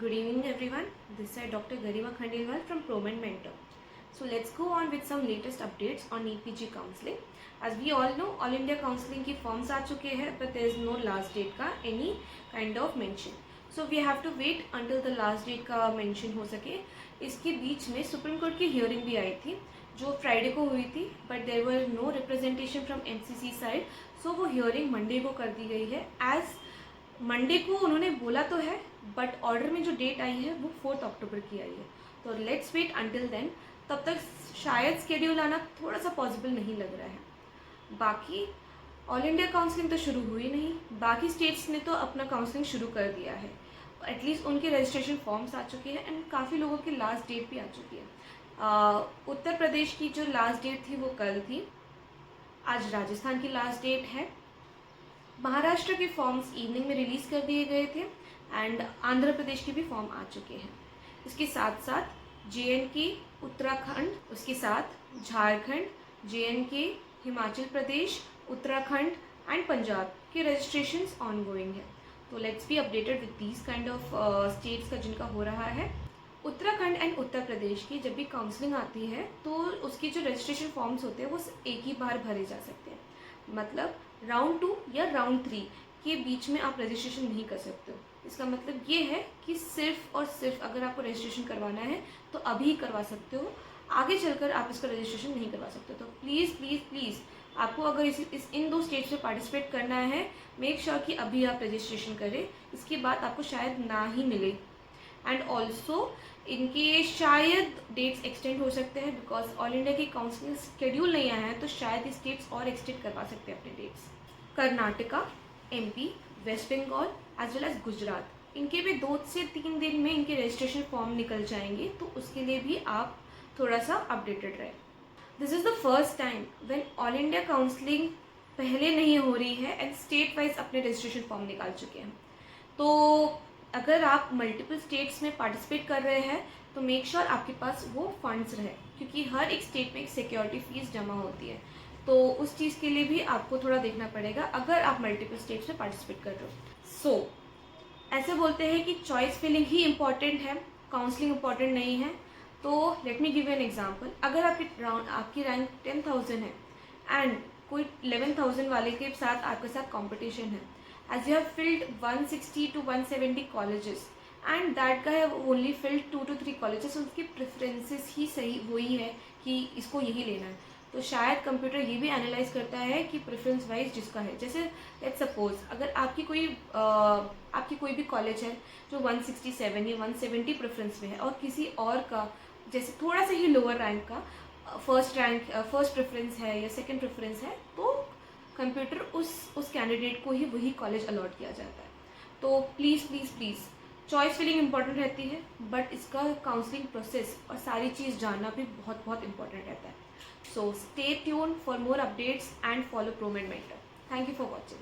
Good evening everyone. This is Dr. Garima Khandelwal from Promen Mentor. So let's go on with some latest updates on EPG counseling. As we all know, All India counseling की forms आ चुके हैं, but there is no last date का any kind of mention. So we have to wait until the last date का mention हो सके. इसके बीच में supreme court की हियरिंग भी आई थी जो फ्राइडे को हुई थी, but there were no representation from MCC side, so वो हियरिंग मंडे को कर दी गई है. एज मंडे को उन्होंने बोला तो है, बट ऑर्डर में जो डेट आई है वो 4 अक्टूबर की आई है. तो लेट्स वेट अंटिल देन. तब तक शायद स्केड्यूल आना थोड़ा सा पॉसिबल नहीं लग रहा है. बाकी ऑल इंडिया काउंसलिंग तो शुरू हुई नहीं. बाकी स्टेट्स ने तो अपना काउंसलिंग शुरू कर दिया है. एटलीस्ट उनके रजिस्ट्रेशन फॉर्म्स आ चुके हैं एंड काफ़ी लोगों की लास्ट डेट भी आ चुकी है. उत्तर प्रदेश की जो लास्ट डेट थी वो कल थी. आज राजस्थान की लास्ट डेट है. महाराष्ट्र के फॉर्म्स इवनिंग में रिलीज़ कर दिए गए थे एंड आंध्र प्रदेश के भी फॉर्म आ चुके हैं. इसके साथ साथ JNK, उत्तराखंड, उसके साथ झारखंड, JNK, हिमाचल प्रदेश, उत्तराखंड एंड पंजाब के रजिस्ट्रेशंस ऑनगोइंग है. तो let's be updated with these kind of states का जिनका हो रहा है. उत्तराखंड एंड उत्तर प्रदेश की जब भी काउंसलिंग आती है तो उसके जो रजिस्ट्रेशन फॉर्म्स होते हैं वो एक ही बार भरे जा सकते हैं. मतलब राउंड 2 या राउंड 3 के बीच में आप रजिस्ट्रेशन नहीं कर सकते हो. इसका मतलब ये है कि सिर्फ और सिर्फ अगर आपको रजिस्ट्रेशन करवाना है तो अभी ही करवा सकते हो. आगे चलकर आप इसका रजिस्ट्रेशन नहीं करवा सकते. तो प्लीज़ प्लीज़ प्लीज़ आपको अगर इन 2 स्टेट्स में पार्टिसिपेट करना है, मेक श्योर कि अभी आप रजिस्ट्रेशन करें. इसके बाद आपको शायद ना ही मिले. एंड ऑल्सो इनके शायद डेट्स एक्सटेंड हो सकते हैं बिकॉज ऑल इंडिया की काउंसलिंग शेड्यूल नहीं आया है, तो शायद ये स्टेट्स और एक्सटेंड करवा सकते हैं अपने dates. Karnataka, MP, West Bengal as well as Gujarat, इनके भी 2 से 3 दिन में इनके रजिस्ट्रेशन फॉर्म निकल जाएंगे. तो उसके लिए भी आप थोड़ा सा अपडेटेड रहें. This is the first time when all India counselling पहले नहीं हो रही है एंड स्टेट वाइज अपने रजिस्ट्रेशन फॉर्म निकाल चुके हैं. तो अगर आप मल्टीपल स्टेट्स में पार्टिसिपेट कर रहे हैं तो मेक श्योर आपके पास वो फंड्स रहे, क्योंकि हर एक स्टेट में एक सिक्योरिटी फीस जमा होती है. तो उस चीज़ के लिए भी आपको थोड़ा देखना पड़ेगा अगर आप मल्टीपल स्टेट्स में पार्टिसिपेट कर रहे हो. सो ऐसे बोलते हैं कि चॉइस फिलिंग ही इम्पॉर्टेंट है, काउंसलिंग इम्पॉर्टेंट नहीं है. तो let me give an example. अगर आपकी रैंक 10,000 है एंड कोई 11,000 वाले के साथ आपके साथ कंपटीशन है, as you have filled 160 to 170 colleges and that guy have only filled 2 to 3 colleges, उसकी प्रेफरेंसेस ही सही वही है कि इसको यही लेना है. तो शायद कंप्यूटर ये भी एनालाइज करता है कि प्रेफरेंस वाइज जिसका है. जैसे लेट्स सपोज अगर आपकी कोई भी कॉलेज है जो 167 या 170 प्रेफरेंस में है और किसी और का जैसे थोड़ा सा ही लोअर रैंक का फर्स्ट प्रेफरेंस है या सेकंड प्रेफरेंस है, तो कंप्यूटर उस कैंडिडेट को ही वही कॉलेज अलॉट किया जाता है. तो please please please choice filling important रहती है, बट इसका काउंसलिंग प्रोसेस और सारी चीज़ जानना भी बहुत बहुत इंपॉर्टेंट रहता है. So stay tune for more updates and follow promen mentor. Thank you for watching.